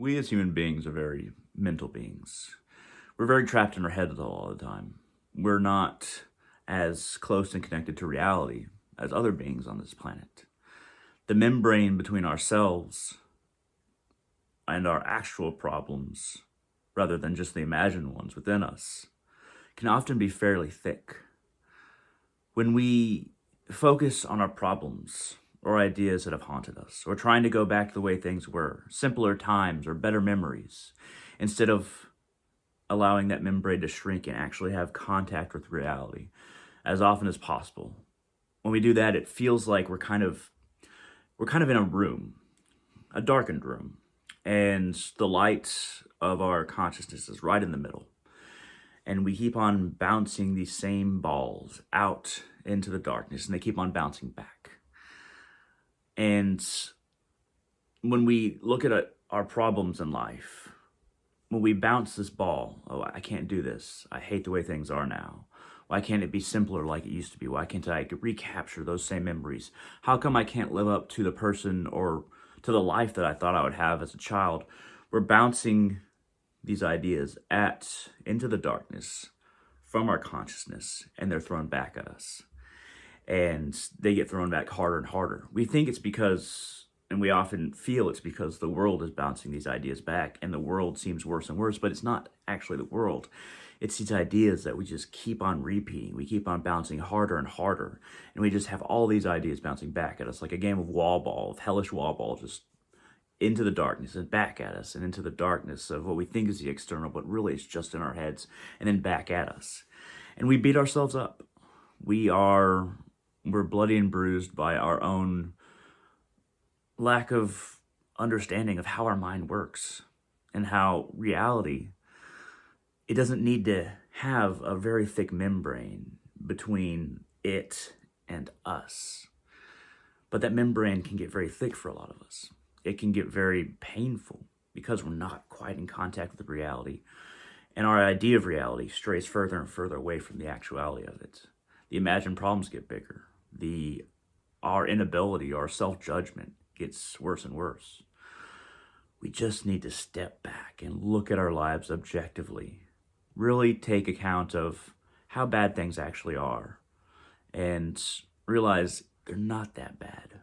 We as human beings are very mental beings. We're very trapped in our heads all the time. We're not as close and connected to reality as other beings on this planet. The membrane between ourselves and our actual problems, rather than just the imagined ones within us, can often be fairly thick. When we focus on our problems or ideas that have haunted us, or trying to go back to the way things were, simpler times or better memories, instead of allowing that membrane to shrink and actually have contact with reality as often as possible. When we do that, it feels like we're kind of in a room, a darkened room, and the light of our consciousness is right in the middle. And we keep on bouncing these same balls out into the darkness, and they keep on bouncing back. And when we look at our problems in life, when we bounce this ball, oh, I can't do this. I hate the way things are now. Why can't it be simpler like it used to be? Why can't I recapture those same memories? How come I can't live up to the person or to the life that I thought I would have as a child? We're bouncing these ideas into the darkness from our consciousness, and they're thrown back at us. And they get thrown back harder and harder. We think it's because, and we often feel it's because the world is bouncing these ideas back, and the world seems worse and worse, but it's not actually the world. It's these ideas that we just keep on repeating. We keep on bouncing harder and harder, and we just have all these ideas bouncing back at us like a game of wall ball, of hellish wall ball, just into the darkness and back at us, and into the darkness of what we think is the external, but really it's just in our heads, and then back at us. And we beat ourselves up. We're bloody and bruised by our own lack of understanding of how our mind works and how reality, it doesn't need to have a very thick membrane between it and us. But that membrane can get very thick for a lot of us. It can get very painful because we're not quite in contact with reality. And our idea of reality strays further and further away from the actuality of it. The imagined problems get bigger. Our inability, our self-judgment gets worse and worse. We just need to step back and look at our lives objectively. Really take account of how bad things actually are and realize they're not that bad.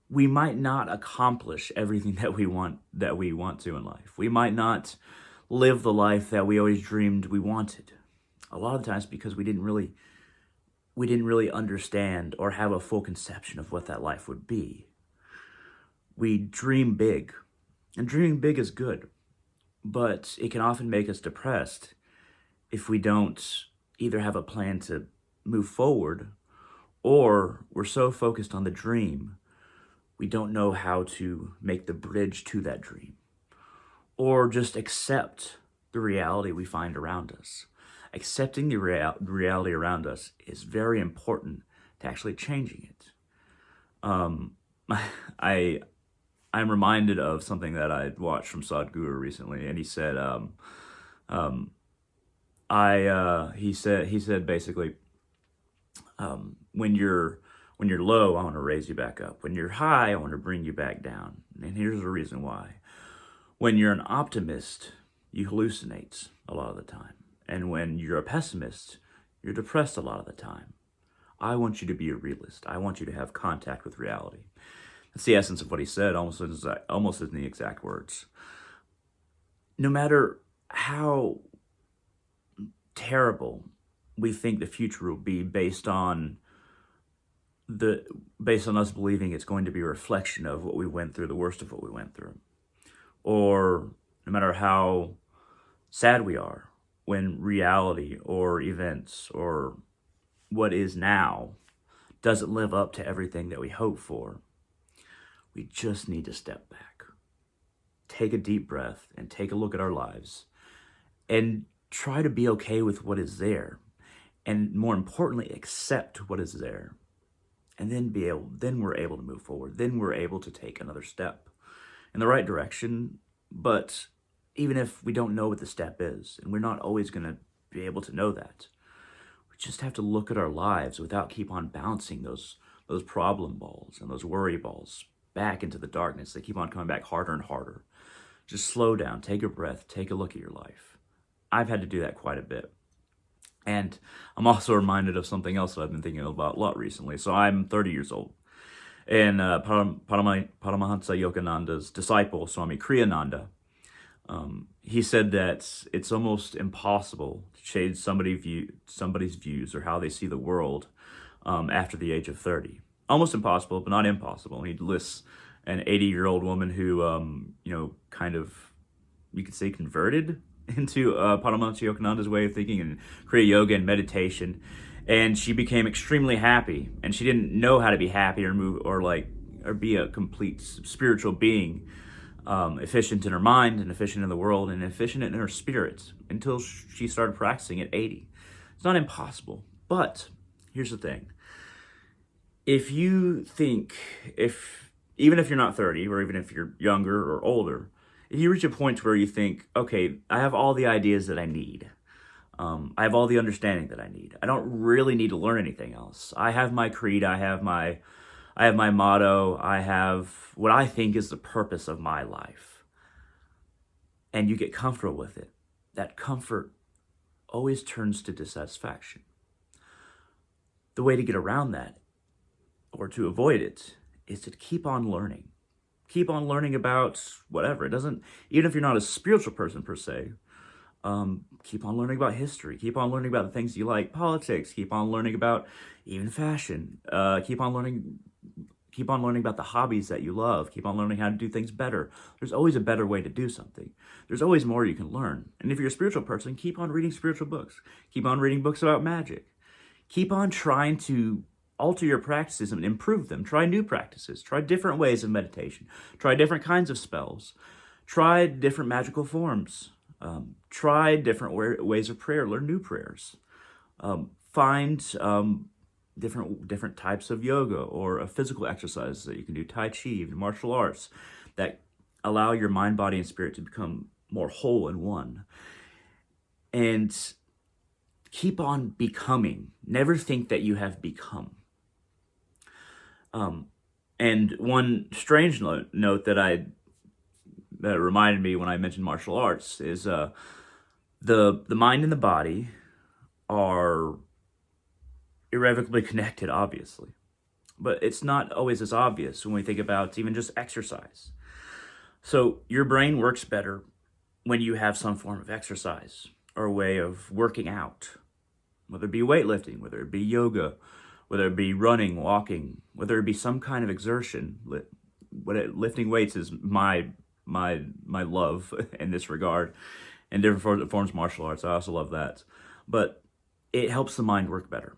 We might not accomplish everything that we want to in life. We might not live the life that we always dreamed we wanted. A lot of times because we didn't really understand or have a full conception of what that life would be. We dream big, and dreaming big is good, but it can often make us depressed if we don't either have a plan to move forward, or we're so focused on the dream, we don't know how to make the bridge to that dream, or just accept the reality we find around us. Accepting the reality around us is very important to actually changing it. I'm reminded of something that I watched from Sadhguru recently, and he said, he said basically, when you're low, I want to raise you back up. When you're high, I want to bring you back down. And here's the reason why. When you're an optimist, you hallucinate a lot of the time. And when you're a pessimist, you're depressed a lot of the time. I want you to be a realist. I want you to have contact with reality. That's the essence of what he said, almost in the exact words. No matter how terrible we think the future will be based on us believing it's going to be a reflection of what we went through, the worst of what we went through, or no matter how sad we are when reality or events or what is now doesn't live up to everything that we hope for, we just need to step back, take a deep breath, and take a look at our lives and try to be okay with what is there, and more importantly, accept what is there. And then we're able to move forward. Then we're able to take another step in the right direction. But even if we don't know what the step is, and we're not always going to be able to know that, we just have to look at our lives without keep on bouncing those problem balls and those worry balls back into the darkness. They keep on coming back harder and harder. Just slow down, take a breath, take a look at your life. I've had to do that quite a bit. And I'm also reminded of something else that I've been thinking about a lot recently. So I'm 30 years old. And Paramahansa Yogananda's disciple, Swami Kriyananda, he said that it's almost impossible to change somebody's views or how they see the world after the age of 30. Almost impossible, but not impossible. And he lists an 80-year-old woman who, kind of, you could say, converted into Paramahansa Yogananda's way of thinking and Kriya Yoga and meditation. And she became extremely happy. And she didn't know how to be happy or be a complete spiritual being, efficient in her mind and efficient in the world and efficient in her spirit until she started practicing at 80. It's not impossible. But here's the thing. Even if you're not 30, or even if you're younger or older, if you reach a point where you think, okay, I have all the ideas that I need. I have all the understanding that I need. I don't really need to learn anything else. I have my creed. I have my motto. I have what I think is the purpose of my life. And you get comfortable with it. That comfort always turns to dissatisfaction. The way to get around that, or to avoid it, is to keep on learning. Keep on learning about whatever. Even if you're not a spiritual person per se, keep on learning about history. Keep on learning about the things you like, politics. Keep on learning about even fashion. Keep on learning about the hobbies that you love. Keep on learning how to do things better. There's always a better way to do something. There's always more you can learn. And if you're a spiritual person, keep on reading spiritual books. Keep on reading books about magic. Keep on trying to alter your practices and improve them. Try new practices. Try different ways of meditation. Try different kinds of spells. Try different magical forms. Try different ways of prayer. Learn new prayers. Find different types of yoga or physical exercises that you can do, Tai Chi, martial arts, that allow your mind, body, and spirit to become more whole and one. And keep on becoming. Never think that you have become. And one strange note that reminded me when I mentioned martial arts is the mind and the body are irrevocably connected, obviously. But it's not always as obvious when we think about even just exercise. So your brain works better when you have some form of exercise or a way of working out, whether it be weightlifting, whether it be yoga, whether it be running, walking, whether it be some kind of exertion. Lifting weights is my love in this regard, and different forms of martial arts. I also love that. But it helps the mind work better.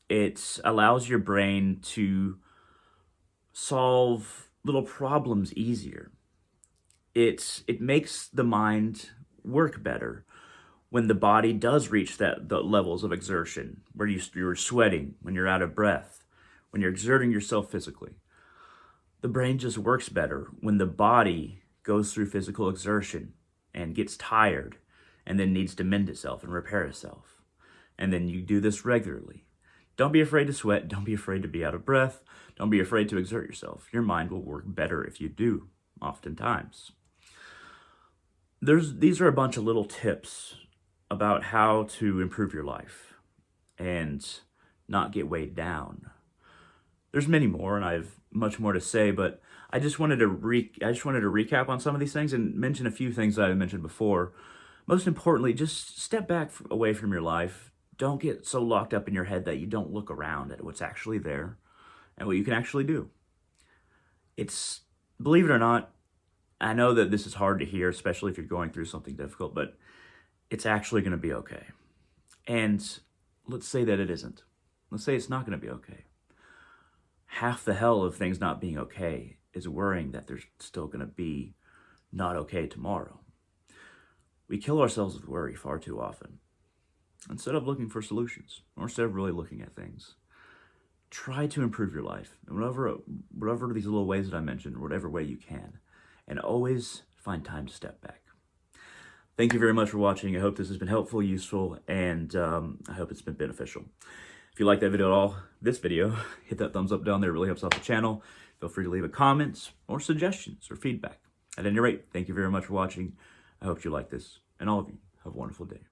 It allows your brain to solve little problems easier. It makes the mind work better when the body does reach the levels of exertion, where you're sweating, when you're out of breath, when you're exerting yourself physically. The brain just works better when the body goes through physical exertion and gets tired and then needs to mend itself and repair itself. And then you do this regularly. Don't be afraid to sweat. Don't be afraid to be out of breath. Don't be afraid to exert yourself. Your mind will work better if you do, oftentimes. These are a bunch of little tips about how to improve your life and not get weighed down. There's many more, and I have much more to say, but I just wanted to recap on some of these things and mention a few things that I mentioned before. Most importantly, just step back away from your life. Don't get so locked up in your head that you don't look around at what's actually there and what you can actually do. Believe it or not, I know that this is hard to hear, especially if you're going through something difficult, but it's actually going to be okay. And let's say that it isn't. Let's say it's not going to be okay. Half the hell of things not being okay is worrying that they're still going to be not okay tomorrow. We kill ourselves with worry far too often. Instead of looking for solutions, or instead of really looking at things, try to improve your life in whatever these little ways that I mentioned, whatever way you can, and always find time to step back. Thank you very much for watching. I hope this has been helpful, useful, and I hope it's been beneficial. If you like that video at all, this video, hit that thumbs up down there. It really helps out the channel. Feel free to leave a comment or suggestions or feedback. At any rate, thank you very much for watching. I hope you like this, and all of you have a wonderful day.